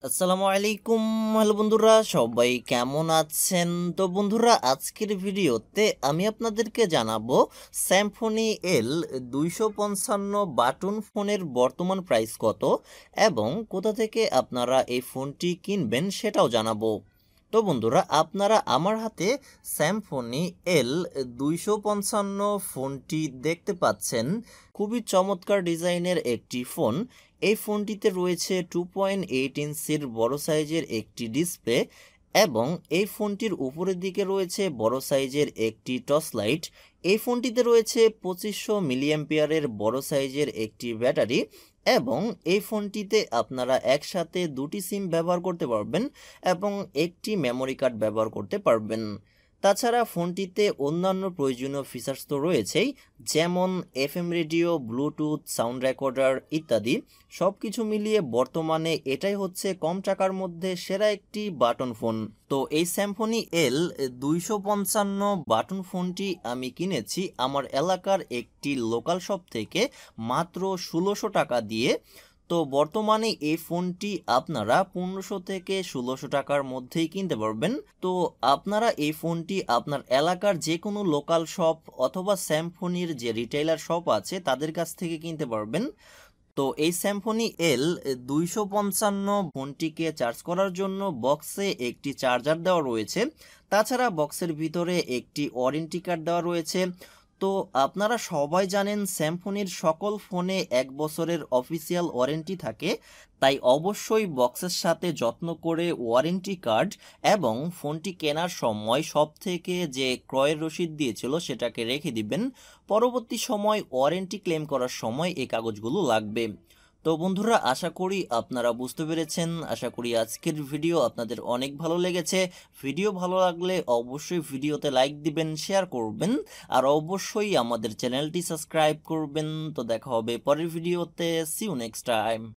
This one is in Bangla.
আসসালামু আলাইকুম। হ্যালো বন্ধুরা, সবাই কেমন আছেন? তো বন্ধুরা, আজকের ভিডিওতে আমি আপনাদেরকে জানাবো স্যামসং এল 255 বাটন ফোনের বর্তমান প্রাইস কত এবং কোথা থেকে আপনারা এই ফোনটি কিনবেন সেটাও জানাবো। তো বন্ধুরা, আপনারা আমার হাতে স্যামসং এল 255 ফোনটি দেখতে পাচ্ছেন। খুবই চমৎকার ডিজাইনের একটি ফোন। এই ফোনটিতে রয়েছে 2.8 ইঞ্চির বড় সাইজের একটি ডিসপ্লে এবং এই ফোনটির উপরের দিকে রয়েছে বড় সাইজের একটি টর্চ লাইট। এই ফোনটিতে রয়েছে 2500 মিলিঅ্যাম্পিয়ারের বড় সাইজের একটি ব্যাটারি এবং এই ফোনটিতে আপনারা একসাথে দুটি সিম ব্যবহার করতে পারবেন এবং একটি মেমোরি কার্ড ব্যবহার করতে পারবেন। তাছাড়া ফোনটিতে অন্যান্য প্রয়োজনীয় ফিচার্স তো রয়েছেই, যেমন FM radio, Bluetooth, sound recorder ইত্যাদি। সব কিছু মিলিয়ে বর্তমানে এটাই হচ্ছে কম টাকার মধ্যে সেরা একটি বাটন ফোন। তো এই স্যামসং এল 255 বাটন ফোনটি আমি কিনেছি আমার এলাকার একটি লোকাল শপ থেকে মাত্র 1600 টাকা দিয়ে। তো বর্তমানে এই ফোনটি আপনারা 1500 থেকে 1600 টাকার মধ্যেই কিনতে পারবেন। তো আপনারা এই ফোনটি আপনার এলাকার যে কোনো লোকাল শপ অথবা স্যামসংয়ের যে রিটেইলার শপ আছে তাদের কাছ থেকে কিনতে পারবেন। তো এই স্যামসং এল 255 ফোনটিকে চার্জ করার জন্য বক্সে একটি চার্জার দেওয়া রয়েছে। তাছাড়া বক্সের ভিতরে একটি ওয়ারেন্টি কার্ড দেওয়া রয়েছে। তো আপনারা সবাই জানেন স্যামসংয়ের সকল ফোনে 1 বছরের অফিসিয়াল ওয়ারেন্টি থাকে, তাই অবশ্যই বক্সের সাথে যত্ন করে ওয়ারেন্টি কার্ড এবং ফোনটি কেনার সময় সব থেকে যে ক্রয়ের রসিদ দিয়েছিল সেটাকে রেখে দিবেন। পরবর্তী সময় ওয়ারেন্টি ক্লেম করার সময় এই কাগজগুলো লাগবে। তো বন্ধুরা, আশা করি আপনারা বুঝতে পেরেছেন। আশা করি আজকের ভিডিও আপনাদের অনেক ভালো লেগেছে। ভিডিও ভালো লাগলে অবশ্যই ভিডিওতে লাইক দিবেন, শেয়ার করবেন আর অবশ্যই আমাদের চ্যানেলটি সাবস্ক্রাইব করবেন। তো দেখা হবে পরের ভিডিওতে। See you next time.